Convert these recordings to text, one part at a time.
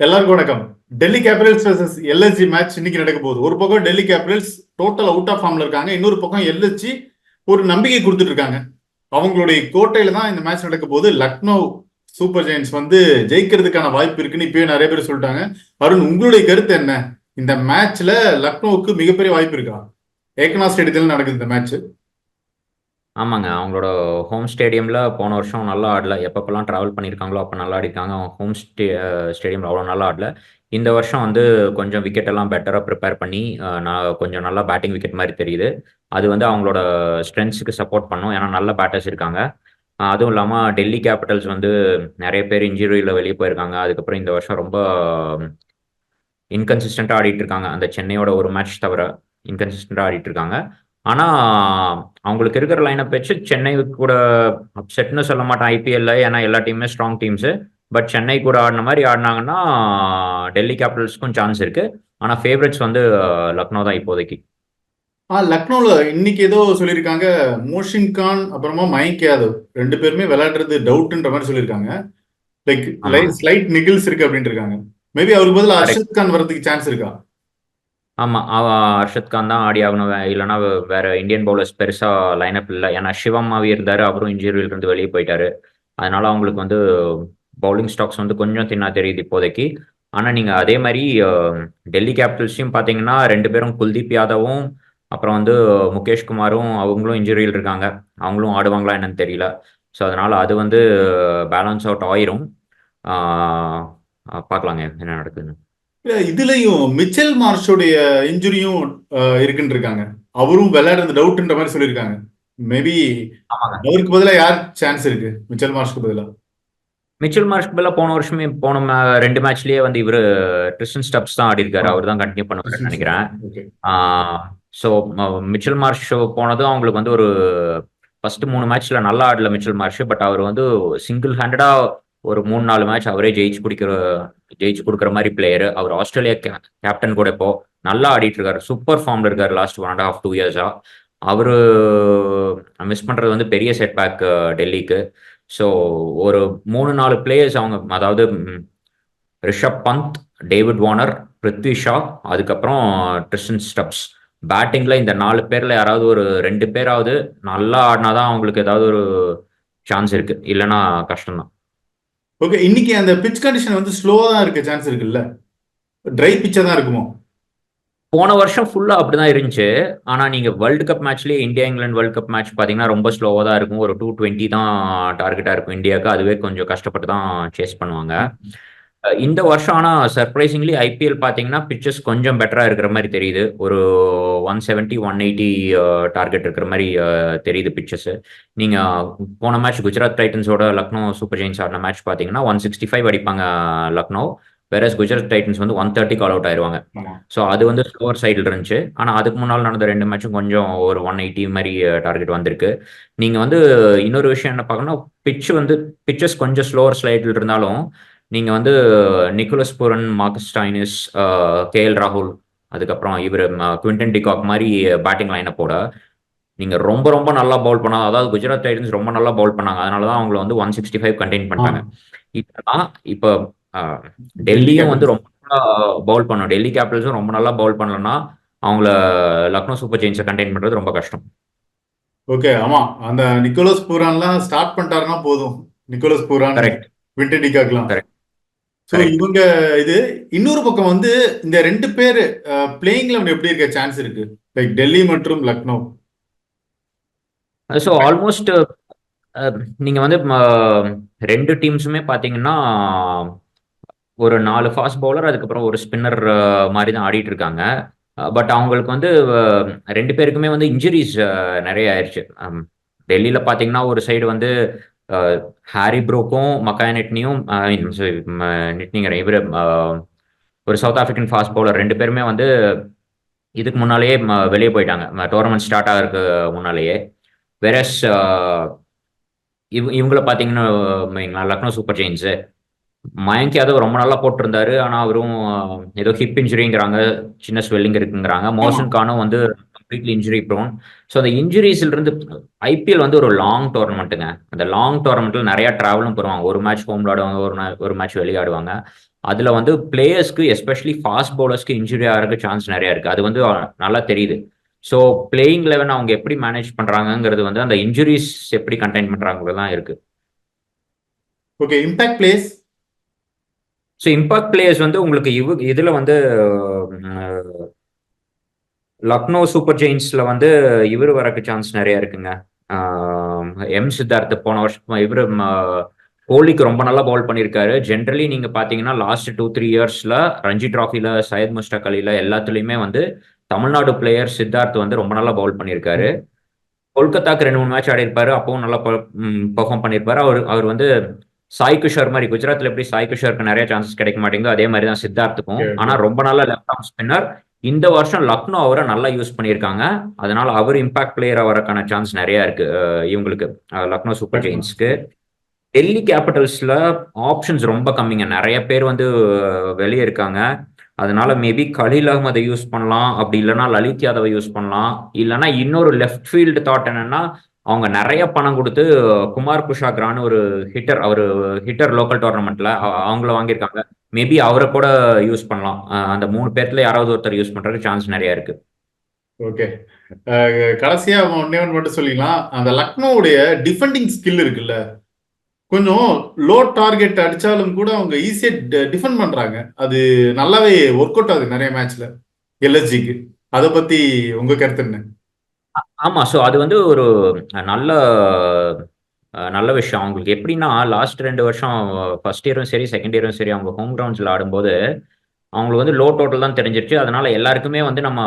எல்லாருக்கும் வணக்கம். Delhi Capitals vs LSG match இன்னைக்கு நடக்க போகுது. ஒரு பக்கம் Delhi Capitals total out of ஃபார்ம்ல இருக்காங்க, இன்னொரு பக்கம் எல்எஸ்ஜி ஒரு நம்பிக்கை கொடுத்துட்டு இருக்காங்க. அவங்களுடைய கோட்டையில தான் இந்த மேட்ச் நடக்க போகுது. லக்னோ சூப்பர் ஜெயின்ஸ் ஜெயிக்கிறதுக்கான வாய்ப்பு இருக்குன்னு இப்பயே நிறைய பேர் சொல்லிட்டாங்க. அருண், உங்களுடைய கருத்து என்ன? இந்த மேட்ச்ல லக்னோவுக்கு மிகப்பெரிய வாய்ப்பு இருக்கா? ஏக்நாத் ஸ்டேடியத்தில் நடக்குது இந்த மேட்ச். ஆமாங்க. அவங்களோட ஹோம் ஸ்டேடியமில் போன வருஷம் நல்லா ஆடல. எப்பப்பெல்லாம் ட்ராவல் பண்ணியிருக்காங்களோ அப்போ நல்லா ஆடிருக்காங்க. அவங்க ஹோம் ஸ்டேடியமில் அவ்வளோ நல்லா ஆடல. இந்த வருஷம் கொஞ்சம் விக்கெட் எல்லாம் பெட்டராக ப்ரிப்பேர் பண்ணி நான் கொஞ்சம் நல்லா பேட்டிங் விக்கெட் மாதிரி தெரியுது. அது அவங்களோட ஸ்ட்ரென்த்ஸுக்கு சப்போர்ட் பண்ணும். ஏன்னா நல்ல பேட்டர்ஸ் இருக்காங்க. அதுவும் இல்லாமல் டெல்லி கேபிட்டல்ஸ் நிறைய பேர் இன்ஜுரியில் வெளியே போயிருக்காங்க. அதுக்கப்புறம் இந்த வருஷம் ரொம்ப இன்கன்சிஸ்டண்ட்டாக ஆடிட்டு இருக்காங்க. அந்த சென்னையோட ஒரு மேட்ச் தவிர இன்கன்சிஸ்டண்ட்டாக ஆடிட்டு இருக்காங்க. ஆனால் அவங்களுக்கு இருக்கிற லைனப் வச்சு சென்னை கூட அப்செட்னு சொல்ல மாட்டேன் ஐபிஎல்ல. ஏன்னா எல்லா டீமுமே ஸ்ட்ராங் டீம்ஸு. பட் சென்னை கூட ஆடின மாதிரி ஆடினாங்கன்னா டெல்லி கேபிட்டல்ஸ்க்கும் சான்ஸ் இருக்கு. ஆனால் ஃபேவரட்ஸ் லக்னோ தான் இப்போதைக்கு. லக்னோல இன்னைக்கு ஏதோ சொல்லியிருக்காங்க, மோஷின் கான் அப்புறமா மயங்க் யாதவ் ரெண்டு பேருமே விளையாடுறது டவுட்ன்ற மாதிரி சொல்லியிருக்காங்க. லைக் ஸ்லைட் நிகில்ஸ் இருக்கு அப்படின்னு இருக்காங்க. மேபி அவருக்கு பதில் அர்ஷத் கான் வர்றதுக்கு சான்ஸ் இருக்கா? ஆமாம், அர்ஷத் கான் தான் ஆடி ஆகணும். இல்லைனா வேற இந்தியன் பவுலர்ஸ் பெருசாக லைனப் இல்லை. ஏன்னா சிவம் ஆவி இருந்தார், அவரும் இன்ஜுரியிலிருந்து வெளியே போயிட்டாரு. அதனால அவங்களுக்கு பவுலிங் ஸ்டாக்ஸ் கொஞ்சம் தின்னா தெரியுது இப்போதைக்கு. ஆனால் நீங்கள் அதே மாதிரி டெல்லி கேபிட்டல்ஸையும் பார்த்தீங்கன்னா ரெண்டு பேரும் குல்தீப் யாதவும் அப்புறம் முகேஷ் குமாரும் அவங்களும் இன்ஜுரியில் இருக்காங்க. அவங்களும் ஆடுவாங்களா என்னன்னு தெரியல. ஸோ அதனால் அது பேலன்ஸ் அவுட் ஆயிரும். பார்க்கலாங்க என்ன நடக்குதுன்னு. இதுலயும் மிச்சல் மார்ஷோடைய இன்ஜுரியும் இருக்குன்னு இருக்காங்க. அவரும் விளையாடுறது டவுட்ன்ற மாதிரி சொல்லியிருக்காங்க. மேபி அவருக்கு பதிலா யார் சான்ஸ் இருக்கு மிச்சல் மார்ஷ்க்கு பதிலா? மிச்சல் மார்ஷ்க்கு பதிலா போன வருஷமே ரெண்டு மேட்ச்லயே இவரு ட்ரிஸ்டன் ஸ்டப்ஸ் தான் ஆடி இருக்காரு. அவர் தான் கண்டினியூ பண்ணுவாருன்னு நினைக்கிறேன். ஸோ மிச்சல் மார்ஷ் போனதும் அவங்களுக்கு ஒரு ஃபர்ஸ்ட் 3 மேட்ச்ல நல்லா ஆடல மிச்சல் மார்ஷ். பட் அவர் சிங்கிள் ஹேண்டடா ஒரு 3-4 மேட்ச் அவரே ஜெயிச்சு கொடுக்குற மாதிரி பிளேயர். அவர் ஆஸ்திரேலியா கேப்டன் கூட இப்போ நல்லா ஆடிட்டு இருக்காரு. சூப்பர் ஃபார்ம்ல இருக்காரு லாஸ்ட் 1.5 2 இயர்ஸா. அவரு மிஸ் பண்றது பெரிய செட்பேக் டெல்லிக்கு. ஸோ ஒரு 3-4 பிளேயர்ஸ் அவங்க, அதாவது ரிஷப் பந்த், டேவிட் வார்னர், பிருத்வி ஷா, அதுக்கப்புறம் ட்ரிஸ்டன் ஸ்டப்ஸ். பேட்டிங்ல இந்த 4 பேர்ல யாராவது ஒரு 2 பேராவது நல்லா ஆடினாதான் அவங்களுக்கு ஏதாவது ஒரு சான்ஸ் இருக்கு. இல்லைன்னா கஷ்டம்தான். ஓகே, இன்னைக்கு அந்த பிட்ச் கண்டிஷன் ஸ்லோவா தான் இருக்க சான்ஸ் இருக்குல்ல? ட்ரை பிச்சா தான் இருக்குமோ? போன வருஷம் ஃபுல்லா அப்படிதான் இருந்துச்சு. ஆனா நீங்க வேர்ல்டு கப் மேட்ச்லயே இந்தியா இங்கிலாந்து வேர்ல்டு கப் மேட்ச் பாத்தீங்கன்னா ரொம்ப ஸ்லோவா தான் இருக்கும். ஒரு 220 தான் டார்கெட்டா இருக்கும் இந்தியாவுக்கு. அதுவே கொஞ்சம் கஷ்டப்பட்டு தான் சேஸ் பண்ணுவாங்க. இந்த வருஷம் ஆனா சர்ப்ரைசிங்லி ஐபிஎல் பாத்தீங்கன்னா பிச்சஸ் கொஞ்சம் பெட்டரா இருக்கிற மாதிரி தெரியுது. ஒரு 170 180 டார்கெட் இருக்கிற மாதிரி தெரியுது பிச்சஸ். நீங்க போன மேட்ச் குஜராத் டைட்டன்ஸோட லக்னோ சூப்பர் ஜெயின்ஸ் ஆடின மேட்ச் பாத்தீங்கன்னா 165 அடிப்பாங்க லக்னோ. வேற குஜராத் டைட்டன்ஸ் 130 கால் அவுட் ஆயிருவாங்க. ஸோ அது ஸ்லோவர் சைடில் இருந்துச்சு. ஆனால் அதுக்கு முன்னால் நடந்த 2 மேட்சும் கொஞ்சம் ஒரு 180 மாதிரி டார்கெட் வந்திருக்கு. நீங்கள் இன்னொரு விஷயம் என்ன பார்க்கணும், பிச்சஸ் கொஞ்சம் ஸ்லோவர் ஸ்லைடில் இருந்தாலும் நீங்கள் Nicholas Pooran, Marcus Stoinis, KL ராகுல், அதுக்கப்புறம் இவர் குவிண்டன் டிகாக் மாதிரி பேட்டிங் லைனப்போட நீங்கள் ரொம்ப ரொம்ப நல்லா பவுல் பண்ணாங்க. அதாவது குஜராத் டைட்டன்ஸ் ரொம்ப நல்லா பவுல் பண்ணாங்க. அதனால தான் அவங்கள 165 கண்டெயின் பண்ணிட்டாங்க. இப்போ டெல்லியும் ரொம்ப நல்லா பவுல் பண்ணும். டெல்லி கேபிட்டல்ஸும் ரொம்ப நல்லா பவுல் பண்ணலன்னா அவங்கள லக்னோ சூப்பர் ஜெயின்ஸை கண்டெயின் பண்றது ரொம்ப கஷ்டம். ஓகே, ஆமா, அந்த நிக்கோலஸ் பூரான்லாம் ஸ்டார்ட் பண்ணிட்டாருன்னா போதும். நிக்கோலஸ் பூரான், குவிண்டன் டிகாக்லாம். ஸோ இவங்க இது இன்னொரு பக்கம் இந்த 2 பேர் பிளேயிங் லெவன் எப்படி இருக்க சான்ஸ் இருக்கு, லைக் டெல்லி மற்றும் லக்னோ? ஸோ ஆல்மோஸ்ட் நீங்க 2 டீம்ஸுமே பாத்தீங்கன்னா ஒரு 4 ஃபாஸ்ட் பவுலர் அதுக்கப்புறம் ஒரு ஸ்பின்னர் மாதிரி தான் ஆடிட்டு இருக்காங்க. பட் அவங்களுக்கு 2 பேருக்குமே இன்ஜுரிஸ் நிறைய ஆயிடுச்சு. டெல்லியில பாத்தீங்கன்னா ஒரு சைடு ஹாரி ப்ரூக்கும் மக்காய் நெட்னியும் நெட்னிங்கிற இவர் ஒரு சவுத் ஆப்பிரிக்கன் ஃபாஸ்ட் பவுலர் 2 பேருமே இதுக்கு முன்னாலேயே வெளியே போயிட்டாங்க, டோர்னமெண்ட் ஸ்டார்ட் ஆகிறதுக்கு முன்னாலேயே. வெரஸ் இவங்கள பார்த்தீங்கன்னா லக்னோ சூப்பர் ஜெயின்ஸு மயங்க் யாதவ் ரொம்ப நல்லா போட்டிருந்தாரு. ஆனால் அவரும் ஏதோ ஹிப் இன்ஜுரிங்கிறாங்க, சின்ன ஸ்வெல்லிங் இருக்குங்கிறாங்க. மோஷன் கானும் கம்ப்ளீட்லி இன்ஜுரி ப்ரோன். ஸோ அந்த இன்ஜுரிஸ்ல இருந்து ஐபிஎல் வந்து ஒரு லாங் டோர்னமெண்ட்டுங்க. அந்த லாங் டோர்னமெண்ட்ல நிறைய டிராவலும் போடுவாங்க. ஒரு மேட்ச் ஹோம் விளையாடுவாங்க, ஒரு மேட்ச் வெளியாடுவாங்க. அதுல வந்து பிளேயர்ஸ்க்கு எஸ்பெஷலி ஃபாஸ்ட் பவுலர்ஸ்க்கு இன்ஜுரி ஆகிறதுக்கு சான்ஸ் நிறைய இருக்கு. அது வந்து நல்லா தெரியுது. ஸோ பிளேயிங் லெவன் அவங்க எப்படி மேனேஜ் பண்றாங்கிறது வந்து அந்த இன்ஜுரிஸ் எப்படி கண்டெயின் பண்றாங்கிறது தான் இருக்கு. Okay, impact place. So impact players வந்து உங்களுக்கு இதுல வந்து லக்னோ சூப்பர் ஜெயின்ஸ்ல வந்து இவர் வரக்கு சான்ஸ் நிறைய இருக்குங்க. எம் சித்தார்த் போன வருஷம் இவர் கோலிக்கு ரொம்ப நல்லா பவுல் பண்ணியிருக்காரு. ஜென்ரலி நீங்க பாத்தீங்கன்னா லாஸ்ட் 2-3 இயர்ஸ்ல ரஞ்சி டிராஃபில, சையத் முஸ்டாக் அலில எல்லாத்துலயுமே வந்து தமிழ்நாடு பிளேயர் சித்தார்த் வந்து ரொம்ப நல்லா பவுல் பண்ணியிருக்காரு. கொல்கத்தாக்கு 2-3 மேட்ச் ஆடி இருப்பாரு. அப்பவும் நல்லா பெர்ஃபார்ம் பண்ணியிருப்பாரு. அவர் வந்து சாய் கிஷோர் மாதிரி, குஜராத்ல எப்படி சாய் கிஷோருக்கு நிறைய சான்சஸ் கிடைக்க மாட்டேங்குதோ அதே மாதிரி தான் சித்தார்த்துக்கும். ஆனா ரொம்ப நல்ல லெஃப்ட் ஆர்ம் ஸ்பின்னர். இந்த வருஷம் லக்னோ அவரை நல்லா யூஸ் பண்ணியிருக்காங்க. அதனால அவர் இம்பாக்ட் பிளேயரா வரக்கான சான்ஸ் நிறைய இருக்கு இவங்களுக்கு, லக்னோ சூப்பர் ஜெயின்ஸ்க்கு. டெல்லி கேபிட்டல்ஸ்ல ஆப்ஷன்ஸ் ரொம்ப கம்மிங்க. நிறைய பேர் வந்து வெளியே இருக்காங்க. அதனால மேபி கலீல் அகமதை யூஸ் பண்ணலாம், அப்படி இல்லைன்னா லலித் யாதவை யூஸ் பண்ணலாம். இல்லைன்னா இன்னொரு லெஃப்ட் ஃபீல்டு தாட் என்னன்னா, அவங்க நிறைய பணம் கொடுத்து குமார் குஷாக்ரான்னு ஒரு ஹிட்டர் லோக்கல் டோர்னமெண்ட்ல அவங்கள வாங்கியிருக்காங்க. மேபி அவரை கூட யூஸ் பண்ணலாம். அந்த 3 பேர்த்துல யாராவது ஒருத்தர் யூஸ் பண்றதுக்கு சான்ஸ் நிறைய இருக்கு. ஓகே, கடைசியா ஒன்னே ஒன்று மட்டும் சொல்லிக்கலாம். அந்த லக்னோவுடைய டிஃபெண்டிங் ஸ்கில் இருக்குல்ல, கொஞ்சம் லோ டார்கெட் அடிச்சாலும் கூட அவங்க ஈஸியா டிஃபெண்ட் பண்றாங்க. அது நல்லாவே ஒர்க் அவுட் ஆகுது நிறைய மேட்ச்ல எல்எஸ்ஜிக்கு. அதை பத்தி உங்க கருத்து என்ன? ஆமா, ஸோ அது வந்து ஒரு நல்ல நல்ல விஷயம். அவங்களுக்கு எப்படின்னா லாஸ்ட் 2 வருஷம் ஃபர்ஸ்ட் இயரும் சரி செகண்ட் இயரும் சரி அவங்க ஹோம் கிரவுண்ட்ஸ்ல ஆடும்போது அவங்களுக்கு வந்து லோ டோட்டல் தான் தெரிஞ்சிருச்சு. அதனால எல்லாருக்குமே வந்து நம்ம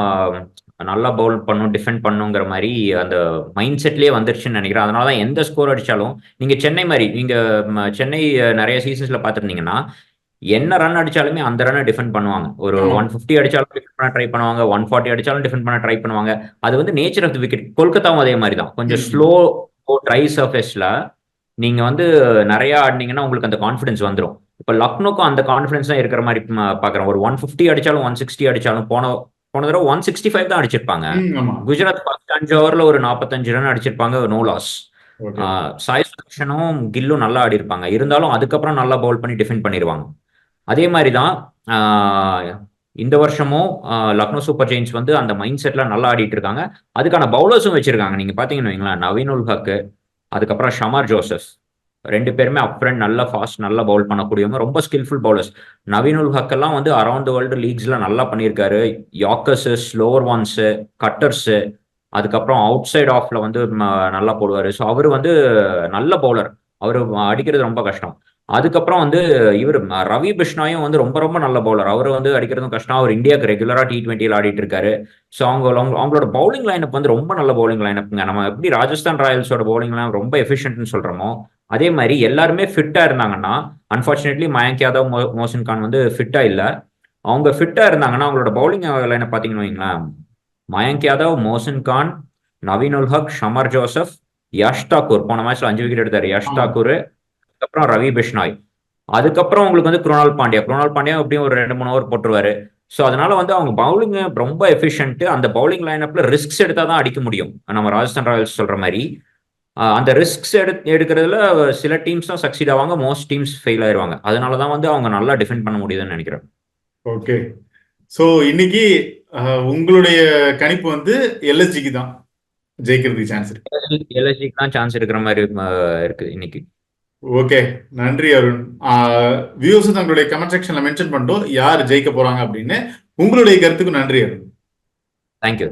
நல்லா பவுல் பண்ணும், டிஃபெண்ட் பண்ணுங்கிற மாதிரி அந்த மைண்ட் செட்லயே வந்துருச்சுன்னு நினைக்கிறேன். அதனால தான் எந்த ஸ்கோர் அடிச்சாலும் நீங்க சென்னை மாதிரி, நீங்க சென்னை நிறைய சீசன்ஸ்ல பார்த்துருந்தீங்கன்னா என்ன ரன் அடிச்சாலுமே அந்த ரன்னை டிஃபெண்ட் பண்ணுவாங்க. ஒரு 150 அடிச்சாலும் டிஃபெண்ட் பண்ண ட்ரை பண்ணுவாங்க, 140 அடிச்சாலும் டிஃபெண்ட் பண்ண ட்ரை பண்ணுவாங்க. அது வந்து நேச்சர் ஆஃப் தி விக்கெட். கொல்கத்தாவும் அதே மாதிரி தான். கொஞ்சம் ஸ்லோ ட்ரை சர்ஃபேஸ்ல நீங்க வந்து நிறைய ஆடினீங்கன்னா உங்களுக்கு அந்த கான்ஃபிடன்ஸ் வந்துடும். இப்ப லக்னோக்கும் அந்த கான்ஃபிடன்ஸ் தான் இருக்கிற மாதிரி பாக்குறேன். ஒரு 150 அடிச்சாலும் 160 அடிச்சாலும் போன தடவை 165 தான் அடிச்சிருப்பாங்க. குஜராத் ஃபர்ஸ்ட் 5 ஓவர்ல ஒரு 45 ரன் அடிச்சிருப்பாங்க, நோ லாஸ். சாய் சுதர்ஷனும் கில்லும் நல்லா ஆடி இருப்பாங்க. இருந்தாலும் அதுக்கப்புறம் நல்லா பவுல் பண்ணி டிஃபெண்ட் பண்ணிடுவாங்க. அதே மாதிரி தான் இந்த வருஷமும் லக்னோ சூப்பர் ஜெயின்ஸ் வந்து அந்த மைண்ட் செட்ல நல்லா ஆடிட்டு இருக்காங்க. அதுக்கான பவுலர்ஸும் வச்சிருக்காங்க. நீங்க பாத்தீங்கன்னு வைங்களேன், நவீன் உல் ஹக், அதுக்கப்புறம் ஷமார் ஜோசப், 2 பேருமே அப் ஃப்ரண்ட் நல்லா ஃபாஸ்ட் நல்லா பவுல் பண்ணக்கூடியவங்க, ரொம்ப ஸ்கில்ஃபுல் பவுலர்ஸ். நவீன் உல் ஹக் எல்லாம் வந்து அரௌண்ட் த வேர்ல்டு லீக்ஸ்ல நல்லா பண்ணியிருக்காரு. யாக்கர்ஸ், ஸ்லோவர் ஒன்ஸ், கட்டர்ஸ், அதுக்கப்புறம் அவுட் சைட் ஆஃப்ல வந்து நல்லா போடுவாரு. ஸோ அவர் வந்து நல்ல பவுலர். அவர் அடிக்கிறது ரொம்ப கஷ்டம். அதுக்கப்புறம் வந்து இவர் ரவி பிஷ்னாயும் வந்து ரொம்ப ரொம்ப நல்ல பவுலர். அவர் வந்து அடிக்கிறதும் கஷ்டம். அவர் இந்தியாவுக்கு ரெகுலரா T20 ஆடிட்டு இருக்காரு. ஸோ அவங்களோட பவுலிங் லைனப் வந்து ரொம்ப நல்ல பவுலிங் லைனப்ங்க. நம்ம எப்படி ராஜஸ்தான் ராயல்ஸோட பவுலிங் லைன் ரொம்ப எஃபிஷியன்ட்னு சொல்றோமோ அதே மாதிரி எல்லாருமே ஃபிட்டா இருந்தாங்கன்னா, அன்பார்ச்சுனேட்லி மயங்க் யாதவ், மோசின் கான் வந்து ஃபிட்டா இல்லை. அவங்க ஃபிட்டா இருந்தாங்கன்னா அவங்களோட பவுலிங் லைனப் பார்த்தீங்கன்னு வைங்களேன், மயங்க் யாதவ், மோசின் கான், நவீன் உல் ஹக், ஷமர் ஜோசப், யஷ் தாக்கூர், போன மேட்ச்ல 5 விக்கெட் எடுத்தாரு யஷ் தாக்கூர், அதுக்கப்புறம் ரவி பிஷ்னாய், அதுக்கப்புறம் உங்களுக்கு வந்து குருணால் பாண்டியா எப்படியும் ஒரு 2-3 ஓவர் போட்டுருவாரு. ஸோ அதனால வந்து அவங்க பவுலிங் ரொம்ப எஃபிஷியன்ட். அந்த பவுலிங் லைனப்ல ரிஸ்க்ஸ் எடுத்தா தான் அடிக்க முடியும். நம்ம ராஜஸ்தான் ராயல்ஸ் சொல்ற மாதிரி அந்த ரிஸ்க்ஸ் எடுக்கிறதுல சில டீம்ஸ் தான் சக்சீட் ஆவாங்க, மோஸ்ட் டீம்ஸ் ஃபெயில் ஆயிருவாங்க. அதனாலதான் வந்து அவங்க நல்லா டிஃபெண்ட் பண்ண முடியுதுன்னு நினைக்கிறேன். ஓகே, ஸோ இன்னைக்கு உங்களுடைய கணிப்பு வந்து எல்எஸ்ஜிக்கு தான் ஜெயிக்கிறதுக்கு சான்ஸ் இருக்கு. எல்எஸ்ஜிக்கு தான் சான்ஸ் இருக்கிற மாதிரி இருக்கு இன்னைக்கு. ஓகே, நன்றி அருண். வியூஸ் தங்களுடைய கமெண்ட் செக்ஷன்ல மென்ஷன் பண்ணிட்டோம் யார் ஜெயிக்க போறாங்க அப்படின்னு. உங்களுடைய கருத்துக்கு நன்றி அருண். தேங்க்யூ.